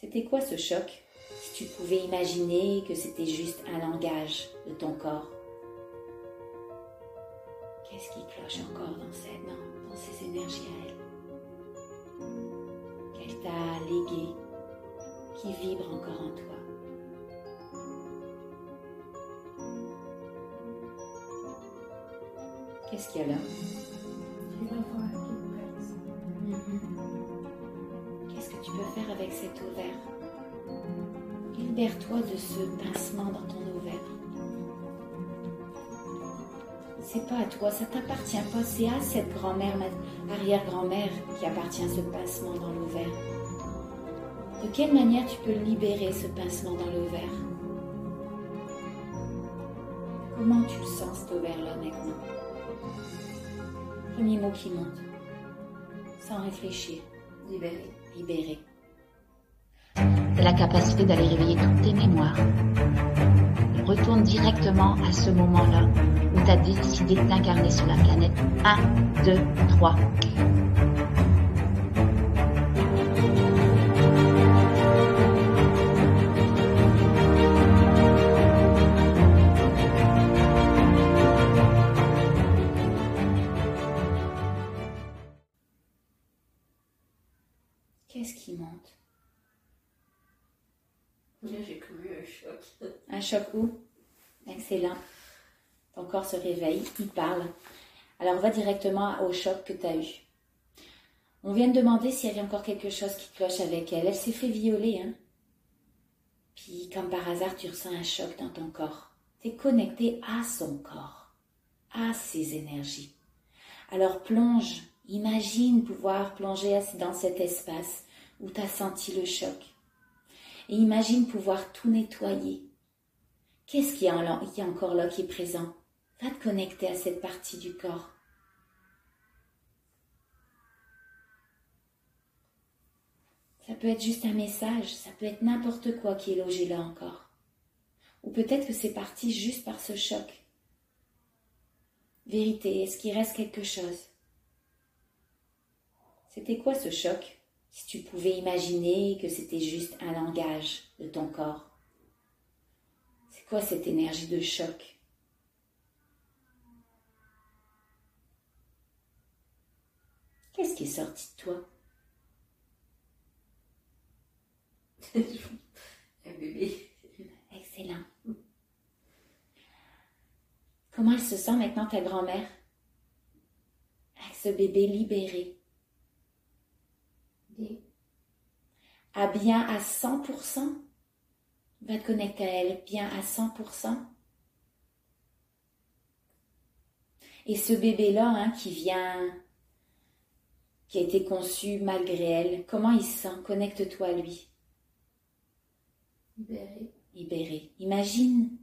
C'était quoi ce choc? Si tu pouvais imaginer que c'était juste un langage de ton corps. Qu'est-ce qui cloche encore dans ces énergies à elle? Qu'elle t'a légué, qui vibre encore en toi. Qu'est-ce qu'il y a là? Qu'est-ce que tu peux faire avec cet ovaire? Libère-toi de ce pincement dans ton ovaire. C'est pas à toi, ça t'appartient pas. C'est à cette grand-mère, arrière-grand-mère qui appartient ce pincement dans l'ovaire. De quelle manière tu peux libérer ce pincement dans l'ovaire? Comment tu le sens cet ovaire-là maintenant? Premier mot qui monte, sans réfléchir. Libéré. Libérer. C'est la capacité d'aller réveiller toutes tes mémoires. Retourne directement à ce moment-là où tu as décidé de t'incarner sur la planète. 1, 2, 3. Qu'est-ce qui monte? Là, j'ai cru un choc. Un choc où? Excellent. Ton corps se réveille, il parle. Alors, on va directement au choc que tu as eu. On vient de demander s'il y avait encore quelque chose qui cloche avec elle. Elle s'est fait violer, hein? Puis, comme par hasard, tu ressens un choc dans ton corps. Tu es connecté à son corps, à ses énergies. Alors, plonge, imagine pouvoir plonger dans cet espace où tu as senti le choc. Et imagine pouvoir tout nettoyer. Qu'est-ce qu'il y a encore là qui est présent? Va te connecter à cette partie du corps. Ça peut être juste un message, ça peut être n'importe quoi qui est logé là encore. Ou peut-être que c'est parti juste par ce choc. Vérité, est-ce qu'il reste quelque chose? C'était quoi ce choc? Si tu pouvais imaginer que c'était juste un langage de ton corps. C'est quoi cette énergie de choc? Qu'est-ce qui est sorti de toi? Un bébé. Excellent. Comment elle se sent maintenant, ta grand-mère? Avec ce bébé libéré. Bien. Bien à 100%? Va te connecter à elle bien à 100%. Et ce bébé-là, hein, qui a été conçu malgré elle, comment il se sent? Connecte-toi à lui. Libéré. Libéré. Imagine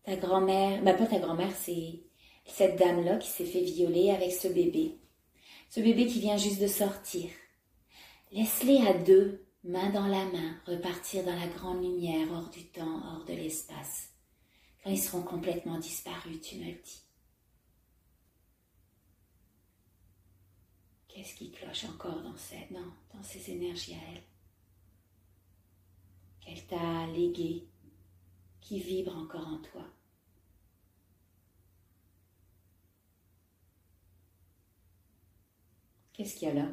ta grand-mère, pas ta grand-mère, c'est cette dame-là qui s'est fait violer avec ce bébé. Ce bébé qui vient juste de sortir. Laisse-les à deux, main dans la main, repartir dans la grande lumière, hors du temps, hors de l'espace. Quand ils seront complètement disparus, tu me le dis. Qu'est-ce qui cloche encore dans ces énergies à elle? Qu'elle t'a légué, qui vibre encore en toi. Qu'est-ce qu'il y a là?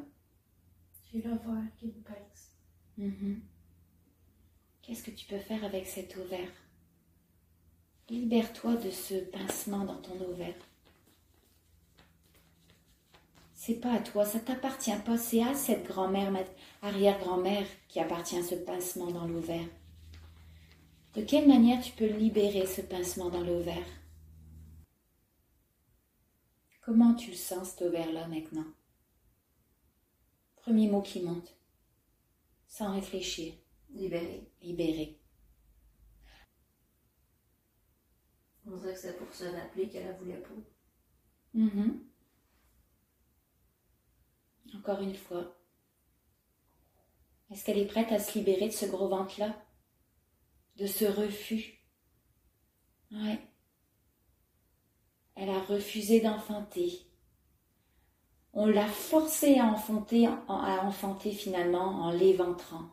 J'ai l'ovaire qui me pince. Qu'est-ce que tu peux faire avec cet ovaire? Libère-toi de ce pincement dans ton ovaire. C'est pas à toi, ça t'appartient pas. C'est à cette grand-mère, arrière-grand-mère qui appartient ce pincement dans l'ovaire. De quelle manière tu peux libérer ce pincement dans l'ovaire? Comment tu le sens cet ovaire-là maintenant? Premier mot qui monte, sans réfléchir. Libéré. Libérer. On dirait que c'est pour se rappeler qu'elle la voulait pas. Encore une fois. Est-ce qu'elle est prête à se libérer de ce gros ventre-là? De ce refus? Ouais. Elle a refusé d'enfanter. On l'a forcée à enfanter finalement en l'éventrant.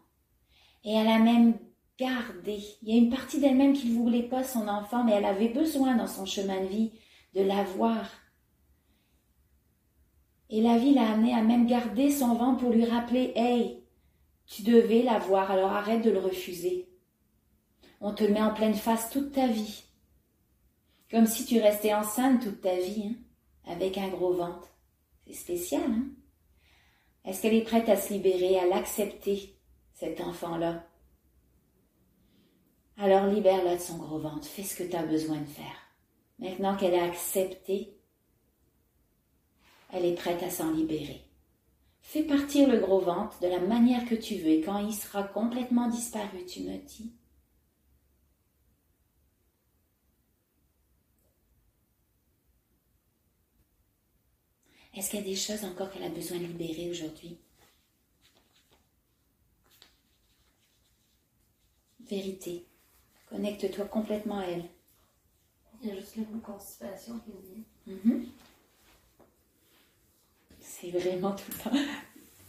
Et elle a même gardé. Il y a une partie d'elle-même qui ne voulait pas son enfant, mais elle avait besoin dans son chemin de vie de l'avoir. Et la vie l'a amenée à même garder son ventre pour lui rappeler, hey, tu devais l'avoir, alors arrête de le refuser. On te le met en pleine face toute ta vie. Comme si tu restais enceinte toute ta vie, hein, avec un gros ventre. C'est spécial, hein? Est-ce qu'elle est prête à se libérer, à l'accepter, cet enfant-là? Alors libère-la de son gros ventre, fais ce que tu as besoin de faire. Maintenant qu'elle a accepté, elle est prête à s'en libérer. Fais partir le gros ventre de la manière que tu veux et quand il sera complètement disparu, tu me dis. Est-ce qu'il y a des choses encore qu'elle a besoin de libérer aujourd'hui? Vérité. Connecte-toi complètement à elle. Il y a juste le mot constipation qui me vient. C'est vraiment tout le temps.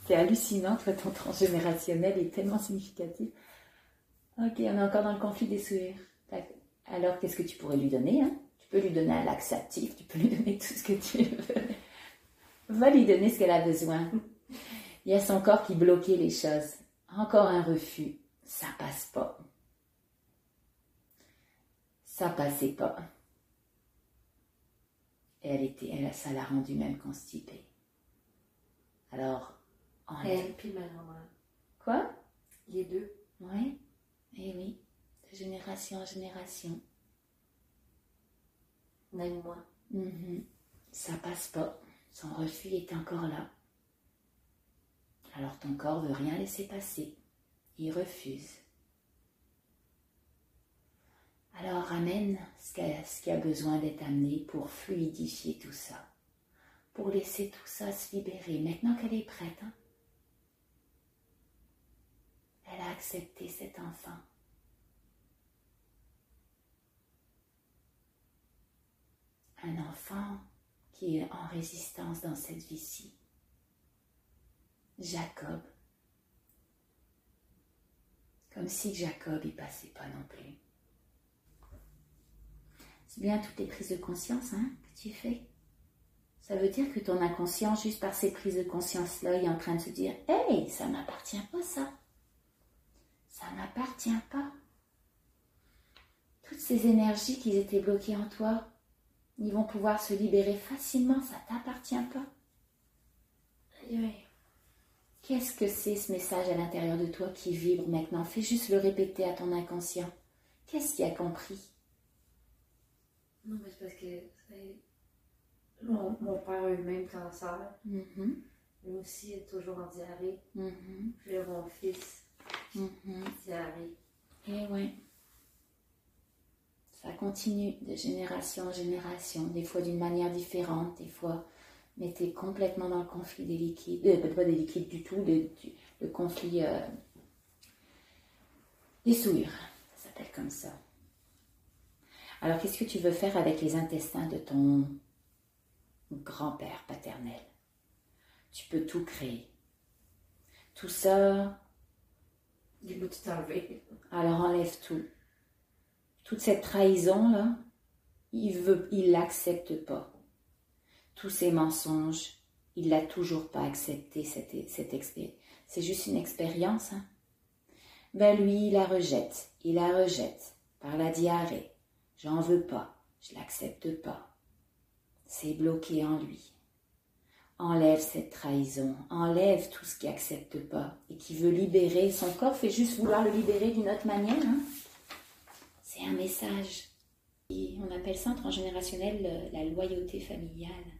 C'est hallucinant, toi, ton transgénérationnel est tellement significatif. Ok, on est encore dans le conflit des sourires. Alors, qu'est-ce que tu pourrais lui donner, hein? Tu peux lui donner un laxatif, tu peux lui donner tout ce que tu veux. Va lui donner ce qu'elle a besoin. Il y a son corps qui bloquait les choses. Encore un refus. Ça passe pas. Ça passait pas. Et ça l'a rendue même constipée. Alors, elle puis ma grand-mère. Quoi? Les deux. Oui. Eh oui. De génération en génération. Même moi. Ça passe pas. Son refus est encore là. Alors ton corps veut rien laisser passer. Il refuse. Alors ramène ce qui a besoin d'être amené pour fluidifier tout ça. Pour laisser tout ça se libérer. Maintenant qu'elle est prête, hein? Elle a accepté cet enfant. Un enfant qui est en résistance dans cette vie-ci. Jacob. Comme si Jacob y passait pas non plus. C'est bien toutes les prises de conscience, hein, que tu fais. Ça veut dire que ton inconscient, juste par ces prises de conscience-là, il est en train de se dire « Hey, ça m'appartient pas ça. Ça m'appartient pas. » Toutes ces énergies qui étaient bloquées en toi, ils vont pouvoir se libérer facilement, ça t'appartient pas. Oui. Qu'est-ce que c'est ce message à l'intérieur de toi qui vibre maintenant? Fais juste le répéter à ton inconscient. Qu'est-ce qu'il a compris? Non, mais c'est parce que mon père a eu le même cancer. Lui aussi est toujours en diarrhée. Puis là, mon fils, diarrhée. Eh oui. Ça continue de génération en génération, des fois d'une manière différente, des fois, mais tu es complètement dans le conflit des liquides, pas des liquides du tout, le conflit des souillures, ça s'appelle comme ça. Alors, qu'est-ce que tu veux faire avec les intestins de ton grand-père paternel? Tu peux tout créer. Tout ça... Il veut tout enlever. Alors, enlève tout. Toute cette trahison-là, il l'accepte pas. Tous ces mensonges, il l'a toujours pas accepté, cette expérience. C'est juste une expérience, hein? Ben lui, il la rejette par la diarrhée. J'en veux pas, je l'accepte pas. C'est bloqué en lui. Enlève cette trahison, enlève tout ce qu'il accepte pas et qui veut libérer. Son corps fait juste vouloir le libérer d'une autre manière, hein? C'est un message. Et on appelle ça en transgénérationnel la loyauté familiale.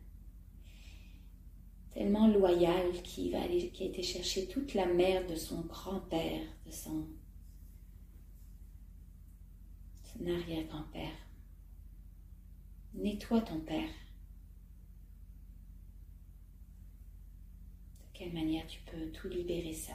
Tellement loyal qui a été chercher toute la merde de son grand-père, de son arrière-grand-père. Nettoie ton père. De quelle manière tu peux tout libérer ça?